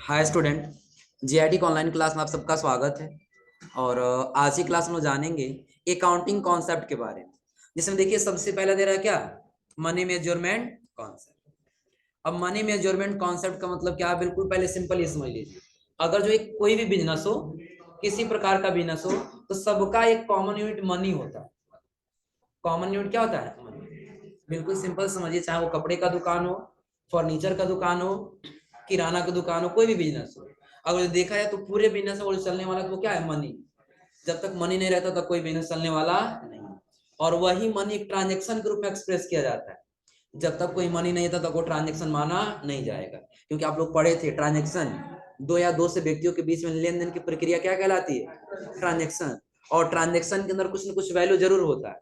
Hi student, GIT का online class में आप सबका स्वागत है। और आज की क्लास में जानेंगे अकाउंटिंग कॉन्सेप्ट के बारे में, जिसमें देखिए सबसे पहला दे रहा है क्या, मनी मेजरमेंट कॉन्सेप्ट। अब मनी मेजरमेंट कॉन्सेप्ट का मतलब क्या है, बिल्कुल पहले सिंपल ये समझ लीजिए। अगर जो एक कोई भी बिजनेस हो, किसी प्रकार का बिजनेस हो, तो सबका एक कॉमन यूनिट मनी होता है। कॉमन यूनिट क्या होता है? मनी। बिल्कुल सिंपल समझिए, चाहे वो कपड़े का दुकान हो, फर्नीचर का दुकान हो, किराना का दुकान हो, कोई भी बिजनेस हो, अगर देखा जाए तो पूरे बिजनेस में चलने वाला तो वो क्या है? मनी। जब तक मनी नहीं रहता तब कोई बिजनेस चलने वाला नहीं। और वही मनी एक ट्रांजेक्शन के रूप में एक्सप्रेस किया जाता है। जब तक कोई मनी नहीं था तब वो ट्रांजेक्शन माना नहीं जाएगा, क्योंकि आप लोग पढ़े थे ट्रांजेक्शन दो या दो से व्यक्तियों के बीच में लेन देन की प्रक्रिया क्या कहलाती है? ट्रांजेक्शन। और ट्रांजेक्शन के अंदर कुछ न कुछ वैल्यू जरूर होता है।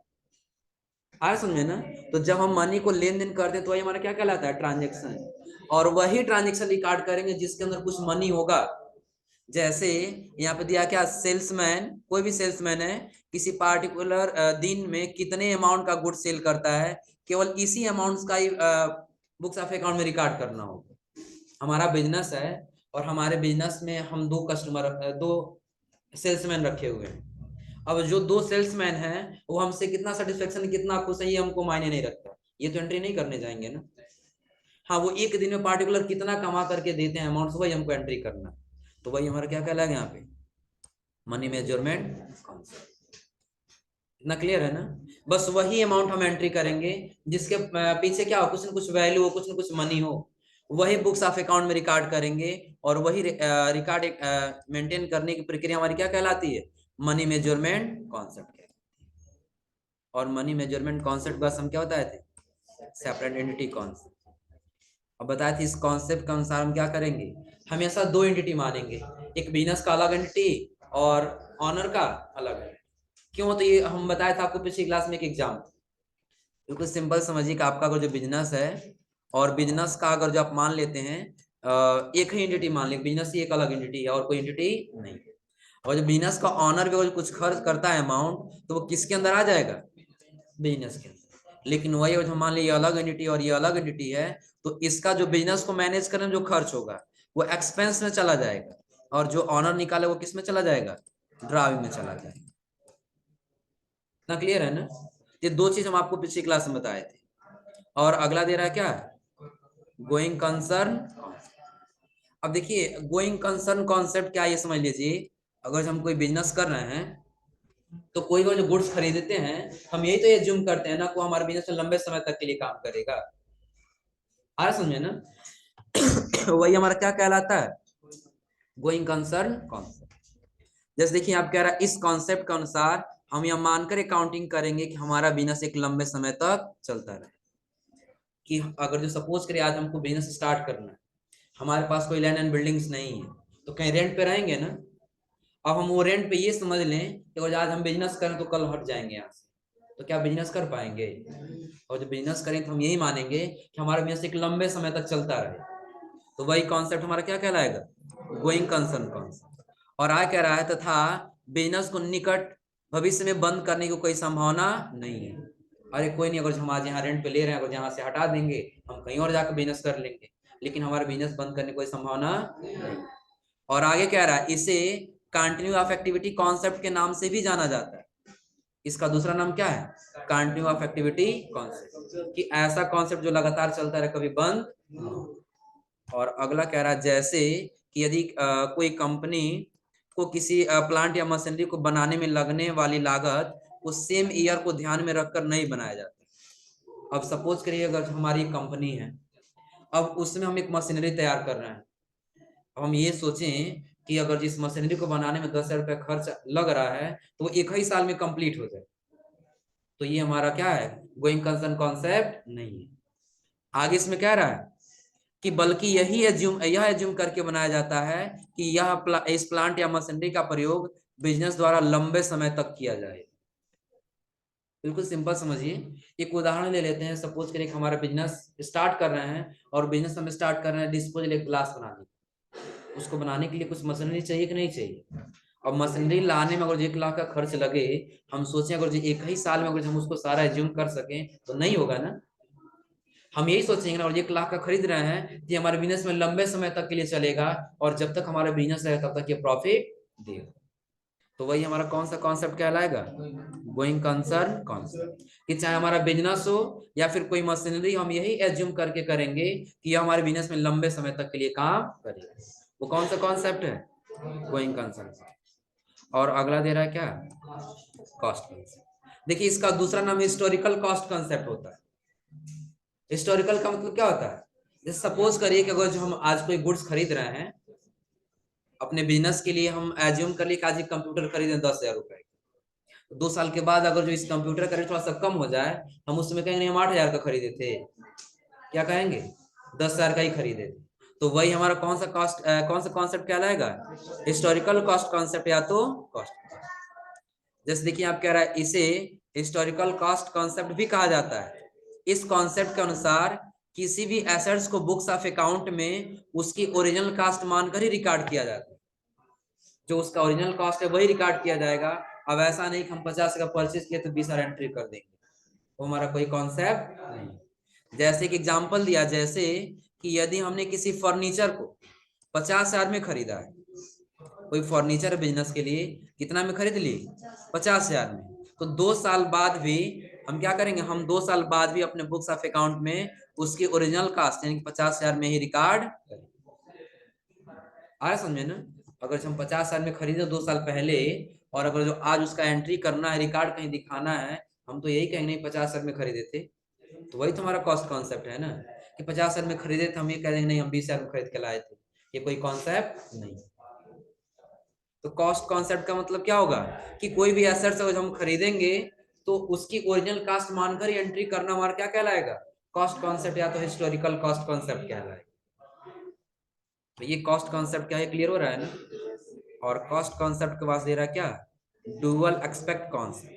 आया समझे ना? तो जब हम मनी को लेन देन करते हैं तो वही हमारा क्या कहलाता है? ट्रांजेक्शन। और वही ट्रांजेक्शन रिकॉर्ड करेंगे जिसके अंदर कुछ मनी होगा। जैसे यहाँ पे दिया क्या, सेल्समैन, कोई भी सेल्समैन है, किसी पार्टिकुलर दिन में कितने अमाउंट का गुड सेल करता है, केवल इसी अमाउंट का ही बुक्स ऑफ अकाउंट में रिकॉर्ड करना होगा। हमारा बिजनेस है और हमारे बिजनेस में हम दो सेल्समैन रखे हुए हैं। अब जो दो सेल्समैन हैं वो हमसे कितना सेटिस्फेक्शन, कितना खुश है, ये हमको मायने नहीं रखता। ये तो एंट्री नहीं करने जाएंगे ना। हाँ, वो एक दिन में पार्टिकुलर कितना कमा करके देते हैं अमाउंट, वही हमको एंट्री करना। तो वही हमारा क्या कहलाएगा यहाँ पे? Money measurement concept. इतना क्लियर है ना? बस वही अमाउंट हम एंट्री करेंगे जिसके पीछे क्या हो, कुछ न कुछ वैल्यू हो, कुछ न कुछ मनी हो। वही बुक्स ऑफ अकाउंट में रिकॉर्ड करेंगे। और वही रिकॉर्ड मेंटेन करने की प्रक्रिया हमारी क्या कहलाती है? Money measurement concept. और मनी मेजरमेंट कॉन्सेप्ट बस हम क्या बताए थे? Separate entity concept. अब बताए थे इस कॉन्सेप्ट के अनुसार हम क्या करेंगे, हमेशा दो एंटिटी मानेंगे, एक बिजनेस का अलग एंटिटी और ऑनर का अलग एंटिटी। क्यों? तो ये हम बताया था आपको पिछली क्लास में एक एग्जाम। बिल्कुल सिंपल समझिए कि आपका अगर जो बिजनेस है और बिजनेस का अगर जो आप मान लेते हैं एक ही एंटिटी मान लें, बिजनेस ही एक अलग एंटिटी है और कोई एंटिटी नहीं। और जो बिजनेस का ऑनर भी अगर कुछ खर्च करता है अमाउंट, तो वो किसके अंदर आ जाएगा? बिजनेस के अंदर। लेकिन वही अगर मान लीजिए ये अलग एंटिटी और ये अलग एंटिटी है, तो इसका जो बिजनेस को मैनेज करने में जो खर्च होगा वो एक्सपेंस में चला जाएगा, और जो ऑनर निकाले वो किस में चला जाएगा? ड्राइविंग में चला जाएगा। इतना क्लियर है ना? ये दो चीज हम आपको पिछली क्लास में बताए थे। और अगला दे रहा है क्या, गोइंग कंसर्न। अब देखिए गोइंग कंसर्न कॉन्सेप्ट क्या है ये समझ लीजिए। अगर हम कोई बिजनेस कर रहे हैं तो कोई जो गुड्स खरीदते हैं, हम यही तो एज्यूम करते हैं ना को हमारा बिजनेस लंबे समय तक के लिए काम करेगा। आ रहा समझे ना? वही हमारा क्या कहलाता है? Going concern concept. जैसे देखिए आप कह रहा है इस कॉन्सेप्ट के अनुसार हम यह मानकर अकाउंटिंग करेंगे कि हमारा बिजनेस एक लंबे समय तक चलता रहे। कि अगर जो सपोज करिए आज हमको बिजनेस स्टार्ट करना है, हमारे पास कोई लैंड एंड बिल्डिंग्स नहीं है, तो कहीं रेंट पे रहेंगे ना। अब हम वो रेंट पे ये समझ लें कि अगर आज हम बिजनेस करें तो कल हट जाएंगे यहाँ से, तो क्या बिजनेस कर पाएंगे? और जब बिजनेस करें तो हम यही मानेंगे कि हमारा बिजनेस एक लंबे समय तक चलता रहे। तो वही कॉन्सेप्ट हमारा क्या कहलाएगा? Going concern concept. और आ कह रहा है तथा बिजनेस को निकट भविष्य में बंद करने की कोई संभावना नहीं है। अरे कोई नहीं, अगर हम आज यहाँ रेंट पे ले रहे हैं, अगर यहाँ से हटा देंगे हम कहीं और जाकर बिजनेस कर लेंगे, लेकिन हमारा बिजनेस बंद करने की कोई संभावना नहीं। और आगे कह रहा है इसे कंटिन्यू ऑफ एक्टिविटी कॉन्सेप्ट के नाम से भी जाना जाता है। इसका दूसरा नाम क्या है? कंटिन्यू ऑफ एक्टिविटी कॉन्सेप्ट, कि ऐसा कॉन्सेप्ट जो लगातार चलता रहे, कभी बंद ना हो। और अगला कह रहा है जैसे कि यदि कोई कंपनी को किसी प्लांट या मशीनरी को बनाने में लगने वाली लागत को सेम ईयर को ध्यान में रखकर नहीं बनाया जाता। अब सपोज करिए अगर हमारी कंपनी है, अब उसमें हम एक मशीनरी तैयार कर रहे हैं। अब हम ये सोचें कि अगर जिस मशीनरी को बनाने में 10,000 रुपया खर्च लग रहा है तो वो एक ही साल में कंप्लीट हो जाए, तो ये हमारा क्या है? गोइंग कंसर्न कॉन्सेप्ट नहीं है। आगे इसमें कह रहा है कि बल्कि यह एज्यूम करके बनाया जाता है कि इस प्लांट या मशीनरी का प्रयोग बिजनेस द्वारा लंबे समय तक किया जाए। बिल्कुल सिंपल समझिए, एक उदाहरण ले लेते हैं। सपोज करिए हमारा बिजनेस स्टार्ट कर रहे हैं और बिजनेस हम स्टार्ट कर रहे हैं डिस्पोजल एक ग्लास बनाने। उसको बनाने के लिए कुछ मशीनरी चाहिए कि नहीं चाहिए? अब मशीनरी लाने में अगर 1 लाख का खर्च लगे, हम सोचें अगर एक ही साल में अगर हम उसको सारा एज्यूम कर सकें तो नहीं होगा ना। हम यही सोचेंगे ना, और 1 लाख का खरीद रहे हैं कि हमारे बिजनेस में लंबे समय तक के लिए चलेगा, और जब तक हमारा बिजनेस रहेगा तब तक ये प्रॉफिट देगा। तो वही हमारा कौन सा कॉन्सेप्ट कहलाएगा? Going concern concept. कि चाहे हमारा बिजनेस हो या फिर कोई मशीनरी, हम यही एज्यूम करके करेंगे कि यह हमारे बिजनेस में लंबे समय तक के लिए काम करेगा। वो कौन सा कॉन्सेप्ट है? Going concern. और अगला दे रहा है क्या? Cost concept. देखिए इसका दूसरा नाम हिस्टोरिकल कॉस्ट कंसेप्ट होता है। हिस्टोरिकल का मतलब क्या होता है? जैसे सपोज करिए कि अगर जो हम आज कोई गुड्स खरीद रहे हैं अपने बिजनेस के लिए, हम एज्यूम कर लिए कि आज एक कंप्यूटर खरीदे 10,000 रुपए, 2 साल के बाद अगर जो इस कंप्यूटर का रेट थोड़ा सा कम हो जाए, हम उसमें कहेंगे हम 8,000 का खरीदे थे, क्या कहेंगे? 10,000 का ही खरीदे थे। तो वही हमारा कौन सा कॉन्सेप्ट कहलाएगा? हिस्टोरिकल कॉस्ट कॉन्सेप्ट या तो कॉस्ट। जैसे देखिए आप कह रहा है इसे हिस्टोरिकल कॉस्ट कॉन्सेप्ट भी कहा जाता है। इस कॉन्सेप्ट के अनुसार किसी भी एसेट्स को बुक्स ऑफ अकाउंट में उसकी ओरिजिनल कॉस्ट मानकर ही रिकॉर्ड किया जाता है। जो उसका ओरिजिनल कॉस्ट है वही रिकॉर्ड किया जाएगा। अब ऐसा नहीं कि हम 50 का परचेज किए तो 20,000 एंट्री कर देंगे, वो हमारा कोई कॉन्सेप्ट नहीं। जैसे एक एग्जांपल दिया, जैसे कि यदि हमने किसी फर्नीचर को 50,000 में खरीदा है, कोई फर्नीचर बिजनेस के लिए कितना में खरीद ली? 50,000 में। तो 2 साल बाद भी हम क्या करेंगे? हम 2 साल बाद भी अपने बुक्स ऑफ अकाउंट में उसकी ओरिजिनल कास्ट यानी कि 50,000 में ही रिकॉर्ड करेंगे। आ रहा समझे ना? अगर हम 50,000 में खरीदे 2 साल पहले, और अगर जो आज उसका एंट्री करना है, रिकॉर्ड कहीं दिखाना है, हम तो यही कहेंगे नहीं 50,000 में खरीदे थे। तो वही तो हमारा कॉस्ट कॉन्सेप्ट है ना, कि 50,000 में खरीदे थे, हम ये कह देंगे नहीं हम 20,000 में खरीद के लाए थे। ये कोई कॉन्सेप्ट नहीं। तो कॉस्ट कॉन्सेप्ट का मतलब क्या होगा? कि कोई भी एसेट्स अगर हम खरीदेंगे तो उसकी ओरिजिनल कॉस्ट मानकर ही एंट्री करना हमारा क्या कहलाएगा? कॉस्ट कॉन्सेप्ट या तो हिस्टोरिकल कॉस्ट कॉन्सेप्ट कहलाएगा। तो ये कॉस्ट कॉन्सेप्ट क्या है, क्लियर हो रहा है ना? और कॉस्ट कॉन्सेप्ट के बाद दे रहा है क्या? Dual expect concept.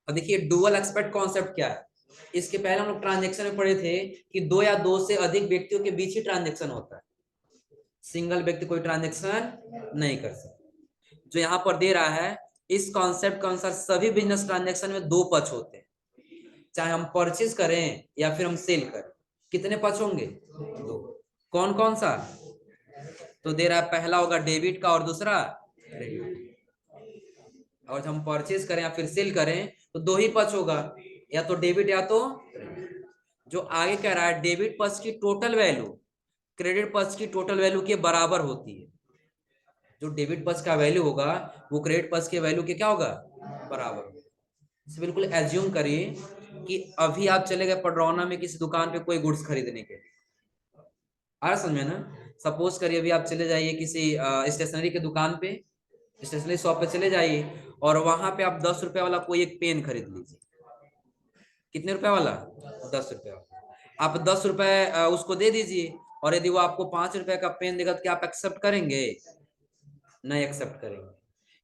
और देखिए डुअल एक्सपेक्ट कॉन्सेप्ट क्या है? इसके पहले हम लोग ट्रांजेक्शन में पढ़े थे कि 2 या 2 से अधिक व्यक्तियों के बीच ही ट्रांजेक्शन होता है, सिंगल व्यक्ति कोई ट्रांजेक्शन नहीं कर सकता। जो यहाँ पर दे रहा है, इस कॉन्सेप्ट के अनुसार सभी बिजनेस ट्रांजेक्शन में 2 पक्ष होते हैं, चाहे हम परचेज करें या फिर हम सेल करें। कितने पक्ष होंगे? 2। कौन कौन सा? तो दे रहा है पहला होगा डेबिट का और दूसरा क्रेडिट। और हम परचेज करें या फिर सेल करें तो 2 ही पक्ष होगा, या तो डेबिट या तो क्रेडिट। जो आगे कह रहा है डेबिट पक्ष की टोटल वैल्यू क्रेडिट पक्ष की टोटल वैल्यू के बराबर होती है। जो डेबिट पक्ष का वैल्यू होगा वो क्रेडिट पक्ष के वैल्यू के क्या होगा? बराबर। इसे बिल्कुल एज्यूम करिए कि अभी आप चले गए पडरौना में किसी दुकान पे कोई गुड्स खरीदने के लिए, आ रहा समझ में ना? सपोज करिए अभी आप चले जाइए किसी स्टेशनरी के दुकान पे, स्टेशनरी शॉप पे चले जाइए, और वहां पे आप 10 रुपए वाला कोई एक पेन खरीद लीजिए। कितने रुपए वाला? 10 रुपए वाला। आप 10 रुपए उसको दे दीजिए, और यदि वो आपको 5 रुपए का पेन देगा तो क्या आप एक्सेप्ट करेंगे? नहीं एक्सेप्ट करेंगे,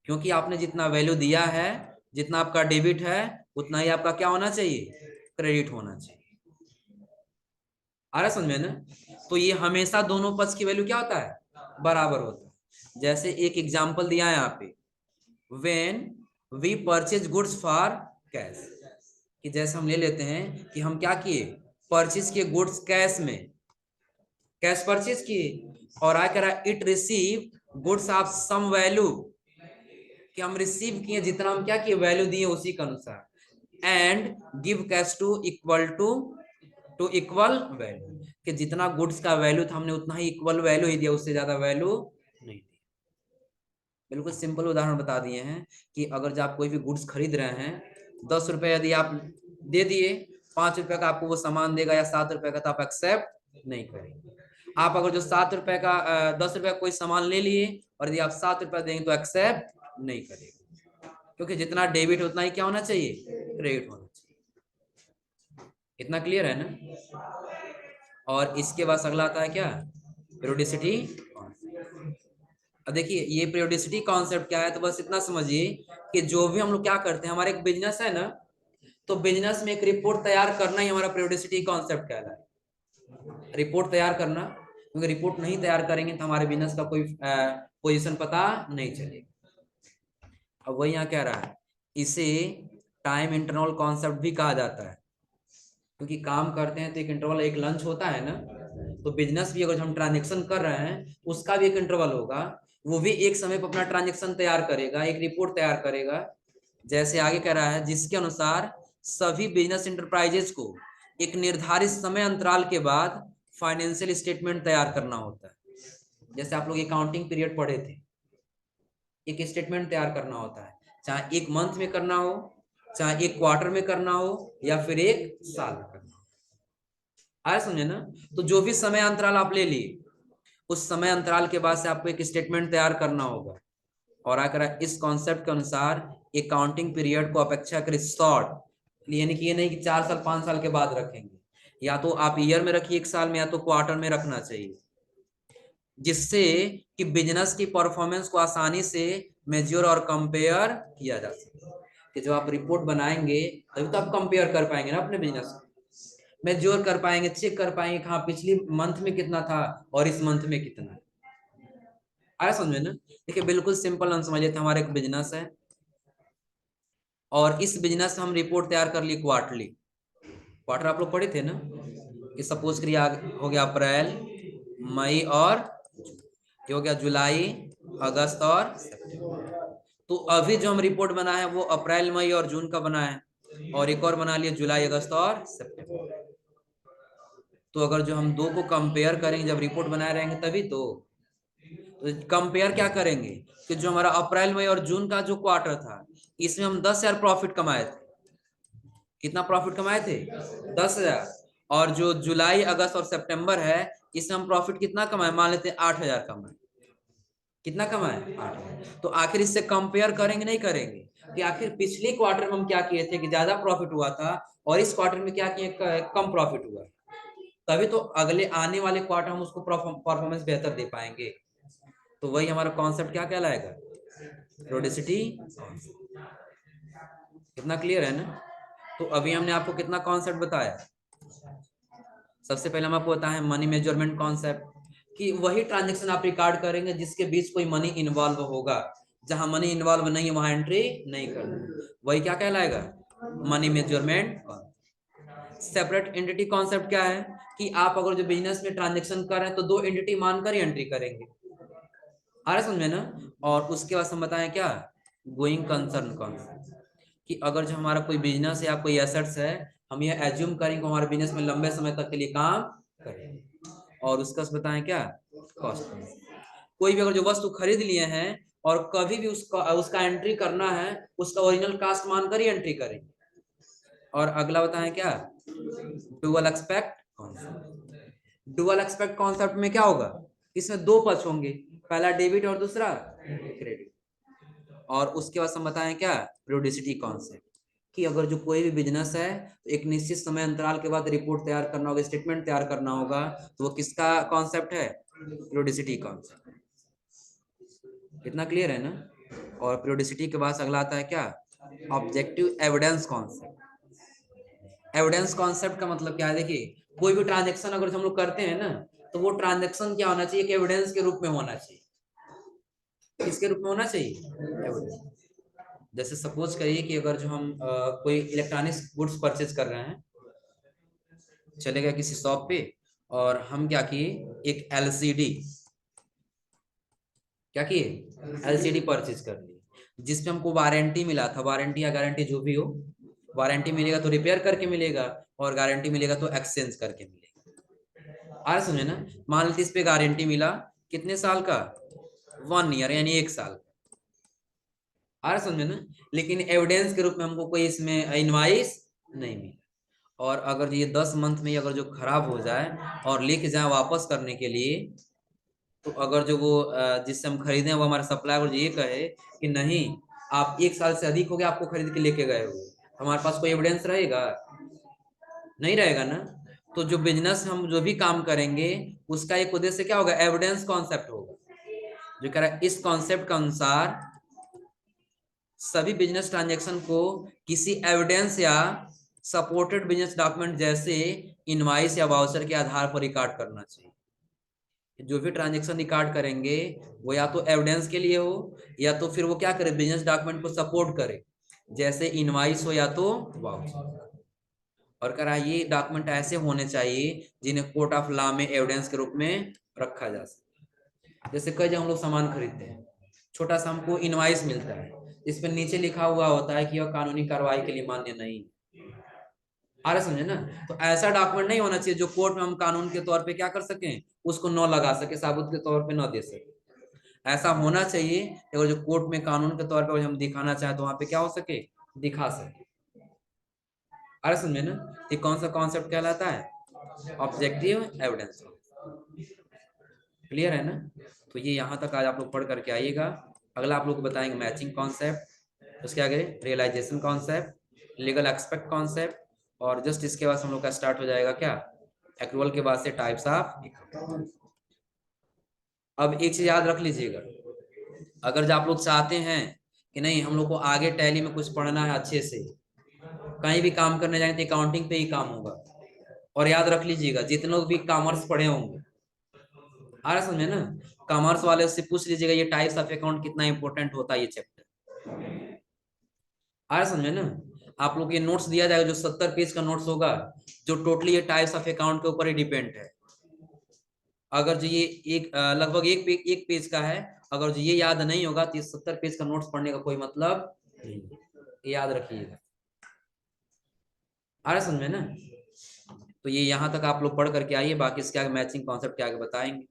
क्योंकि आपने जितना वैल्यू दिया है, जितना आपका डेबिट है, उतना ही आपका क्या होना चाहिए? क्रेडिट होना चाहिए। आ रहा समझ में ना? तो ये हमेशा दोनों पक्ष की वैल्यू क्या होता है? बराबर होता है। जैसे एक एग्जांपल दिया है यहाँ पे, when we purchase goods for cash, कि जैसे हम ले लेते हैं कि हम क्या किए? परचेज किए गुड्स कैश में, कैश परचेज किए, और आ कह रहा it receive goods of some value, कि हम रिसीव किए जितना हम क्या किए वैल्यू दिए उसी के अनुसार, and give cash to equal value, कि जितना गुड्स का वैल्यू था हमने उतना ही इक्वल वैल्यू ही दिया, उससे ज्यादा वैल्यू नहीं दी। बिल्कुल सिंपल उदाहरण बता दिए हैं कि अगर जब आप कोई भी गुड्स खरीद रहे हैं, 10 रुपए यदि आप दे दिए, 5 रुपए का आपको वो सामान देगा या 7 रुपए का, तो आप एक्सेप्ट नहीं करेंगे। आप अगर जो 7 रुपए का 10 रुपए का कोई सामान ले लिए और यदि आप 7 रुपए देंगे तो एक्सेप्ट नहीं करेंगे, क्योंकि जितना डेबिट उतना ही क्या होना चाहिए? क्रेडिट होना चाहिए। इतना क्लियर है ना? और इसके बाद अगला आता है क्या? पीरियोडिसिटी। अब देखिए ये पीरियोडिसिटी कॉन्सेप्ट क्या है, तो बस इतना समझिए कि जो भी हम लोग क्या करते हैं, हमारा एक बिजनेस है ना, तो बिजनेस में एक रिपोर्ट तैयार करना ही हमारा पीरियोडिसिटी कॉन्सेप्ट कहलाता है। रिपोर्ट तैयार करना, क्योंकि रिपोर्ट नहीं तैयार करेंगे तो हमारे बिजनेस का कोई पोजीशन पता नहीं चलेगा। अब वही यहाँ कह रहा है, इसे टाइम इंटरवल कॉन्सेप्ट भी कहा जाता है। क्योंकि काम करते हैं तो एक इंटरवल, एक लंच होता है ना, तो बिजनेस भी अगर हम ट्रांजेक्शन कर रहे हैं उसका भी एक इंटरवल होगा, वो भी एक समय पर अपना ट्रांजेक्शन तैयार करेगा, एक रिपोर्ट तैयार करेगा। जैसे आगे कह रहा है, जिसके अनुसार सभी बिजनेस इंटरप्राइजेज को एक निर्धारित समय अंतराल के बाद फाइनेंशियल स्टेटमेंट तैयार करना होता है। जैसे आप लोग अकाउंटिंग पीरियड पढ़े थे, एक स्टेटमेंट तैयार करना होता है, चाहे एक मंथ में करना हो, चाहे एक क्वार्टर में करना हो, या फिर एक साल में करना हो। आया समझे ना? तो जो भी समय अंतराल आप ले लिए, उस समय अंतराल के बाद से आपको एक स्टेटमेंट तैयार करना होगा। और आकर इस कॉन्सेप्ट के अनुसार अकाउंटिंग पीरियड को अपेक्षाकृत शॉर्ट, यानी कि ये नहीं कि 4 साल 5 साल के बाद रखेंगे, या तो आप ईयर में रखिए 1 साल में, या तो क्वार्टर में रखना चाहिए, जिससे कि बिजनेस की परफॉर्मेंस को आसानी से मेजर और कंपेयर किया जा सके। कि जब आप रिपोर्ट बनाएंगे तभी तो आप कंपेयर कर पाएंगे ना अपने बिजनेस, मेजर कर पाएंगे, चेक कर पाएंगे हाँ पिछली मंथ में कितना था और इस मंथ में कितना है। आया समझे ना? देखिए बिल्कुल सिंपल, हम समझ लेते हैं। हमारा एक बिजनेस है और इस बिजनेस से हम रिपोर्ट तैयार कर ली क्वार्टरली। क्वार्टर आप लोग पढ़े थे ना, कि सपोज करिए हो गया अप्रैल, मई और ये हो गया जुलाई, अगस्त और सितंबर। तो अभी जो हम रिपोर्ट बना है वो अप्रैल, मई और जून का बना है, और एक और बना लिया जुलाई, अगस्त और सितंबर। तो अगर जो हम दो को कंपेयर करेंगे, जब रिपोर्ट बनाए रहेंगे तभी तो कंपेयर क्या करेंगे कि जो हमारा अप्रैल, मई और जून का जो क्वार्टर था, इसमें हम 10,000 प्रॉफिट कमाए थे। कितना प्रॉफिट कमाए थे? 10,000। और जो जुलाई, अगस्त और सितंबर है, इसमें हम प्रॉफिट कितना कमाए? मान लेते हैं 8,000 कमाए। कितना कमाए? 8,000। तो आखिर इससे कंपेयर करेंगे नहीं करेंगे कि आखिर पिछले क्वार्टर में हम क्या किए थे कि ज्यादा प्रॉफिट हुआ था, और इस क्वार्टर में क्या किए, कम प्रॉफिट हुआ। तभी तो अगले आने वाले क्वार्टर हम उसको परफॉर्मेंस बेहतर दे पाएंगे। तो वही हमारा कॉन्सेप्ट क्या कहलाएगा? प्रोडिसिटी। कितना क्लियर है ना? तो अभी हमने आपको कितना कॉन्सेप्ट बताया? सबसे पहले हम आपको बताएं मनी मेजरमेंट कॉन्सेप्ट, कि वही ट्रांजेक्शन आप रिकॉर्ड करेंगे जिसके बीच कोई मनी इन्वॉल्व होगा। जहां मनी इन्वॉल्व नहीं है वहां एंट्री नहीं करना। वही क्या कहलाएगा? Money measurement. Separate entity concept क्या है कि आप अगर जो बिजनेस में ट्रांजेक्शन कर रहे हैं तो दो एंटिटी मानकर ही एंट्री करेंगे। आ रहा समझ में ना? और उसके बाद हम बताएं क्या, गोइंग कंसर्न कॉन्सेप्ट, कि अगर जो हमारा कोई बिजनेस या कोई एसेट्स है, हम ये एज्यूम करेंगे हमारे बिजनेस में लंबे समय तक के लिए काम करेंगे। और उसका बताएं क्या, कॉस्ट। कोई भी अगर जो वस्तु खरीद लिए हैं और कभी भी उसका उसका एंट्री करना है, उसका ओरिजिनल कास्ट मानकर ही एंट्री करेंगे। और अगला बताएं क्या, dual expect concept. Dual expect concept में क्या होगा, इसमें दो पक्ष होंगे, पहला डेबिट और दूसरा क्रेडिट। और उसके बाद हम बताएं क्या, प्रोडिसिटी कॉन्सेप्ट, कि अगर जो कोई भी बिजनेस है तो एक निश्चित समय अंतराल के बाद रिपोर्ट तैयार करना होगा, स्टेटमेंट तैयार करना होगा, तो वो किसका कॉन्सेप्ट है? प्रोडिसिटी कॉन्सेप्ट। इतना क्लियर है ना? और प्रोडिसिटी के बाद अगला आता है क्या, objective evidence concept. Evidence concept का मतलब क्या है, देखिए कोई भी ट्रांजेक्शन अगर हम लोग करते हैं ना, तो वो ट्रांजेक्शन क्या होना चाहिए, कि एविडेंस के रूप में होना चाहिए। किसके रूप में होना चाहिए? एविडेंस। जैसे सपोज करिए कि अगर जो हम कोई इलेक्ट्रॉनिक्स गुड्स परचेज कर रहे हैं, चले गए किसी शॉप पे, और हम क्या किए, एक एलसीडी, क्या किए, एलसीडी परचेज कर ली, जिसमें हमको वारंटी मिला था, वारंटी या गारंटी जो भी हो, वारंटी मिलेगा तो रिपेयर करके मिलेगा, और गारंटी मिलेगा तो एक्सचेंज करके मिलेगा। आ समझे ना? मान लीजिए इस पे गारंटी मिला कितने साल का, 1 ईयर यानी 1 साल। आ समझे ना? लेकिन एविडेंस के रूप में हमको कोई इसमें इनवाइस नहीं मिला। और अगर ये 10 मंथ में अगर जो खराब हो जाए और लेके जाए वापस करने के लिए, तो अगर जो वो जिससे हम खरीदे वो हमारे सप्लायर ये कहे कि नहीं, आप 1 साल से अधिक हो गया आपको खरीद के लेके गए हो, हमारे पास कोई एविडेंस रहेगा? नहीं रहेगा ना? तो जो बिजनेस हम जो भी काम करेंगे उसका एक उद्देश्य क्या होगा, एविडेंस कॉन्सेप्ट होगा। जो कह रहा है इस कॉन्सेप्ट के अनुसार सभी बिजनेस ट्रांजैक्शन को किसी एविडेंस या सपोर्टेड बिजनेस डॉक्यूमेंट जैसे इनवाइस या वाउचर के आधार पर रिकॉर्ड करना चाहिए। जो भी ट्रांजैक्शन रिकॉर्ड करेंगे वो या तो एविडेंस के लिए हो, या तो फिर वो क्या करे, बिजनेस डॉक्यूमेंट को सपोर्ट करे, जैसे इनवाइस हो या तो वाउचर। और कह रहा है ये डॉक्यूमेंट ऐसे होने चाहिए जिन्हें कोर्ट ऑफ लॉ में एविडेंस के रूप में रखा जा सके। जैसे कई जगह हम लोग सामान खरीदते हैं, छोटा सा हमको इनवाइस मिलता है, इस पर नीचे लिखा हुआ होता है कि यह कानूनी कार्रवाई के लिए मान्य नहीं। आ रहा समझे ना? तो ऐसा डॉक्यूमेंट नहीं होना चाहिए जो कोर्ट में हम कानून के तौर पे क्या कर सकें, उसको न लगा सके, साबुत के तौर पे न दे सके। ऐसा होना चाहिए अगर जो कोर्ट में कानून के तौर पे हम दिखाना चाहें तो वहां पे क्या हो सके, दिखा सके। आ रहा समझे ना? ये कौन सा कॉन्सेप्ट कहलाता है, ऑब्जेक्टिव एविडेंस। क्लियर है ना? तो ये यहाँ तक आज आप लोग पढ़ करके आइएगा। अगला आप लोग को बताएंगे मैचिंग कॉन्सेप्ट, उसके आगे realisation concept, legal expect concept, और जस्ट इसके बाद हम लोग का स्टार्ट हो जाएगा क्या, एक्रूअल के बाद से टाइप्स ऑफ। अब एक चीज याद रख लीजिएगा, अगर जो आप लोग चाहते हैं कि नहीं हम लोग को आगे टैली में कुछ पढ़ना है अच्छे से, कहीं भी काम करने जाए तो अकाउंटिंग पे ही काम होगा। और याद रख लीजिएगा जितने लोग भी कॉमर्स पढ़े होंगे, आ रहा समझे ना, कॉमर्स वाले से पूछ लीजिएगा ये टाइप्स ऑफ अकाउंट कितना इंपॉर्टेंट होता है ये चैप्टर। आ रहा समझे ना? आप लोग ये नोट्स दिया जाएगा जो 70 पेज का नोट्स होगा, जो टोटली ये टाइप्स ऑफ अकाउंट के ऊपर ही डिपेंड है। अगर जो ये एक लगभग एक पेज का है, अगर जो ये याद नहीं होगा तो ये 70 पेज का नोट्स पढ़ने का कोई मतलब नहीं, याद रखिएगा। आ रहा समझ में ना? तो ये यहाँ तक आप लोग पढ़ करके आइए, बाकी इसके आगे मैचिंग कॉन्सेप्ट के आगे बताएंगे।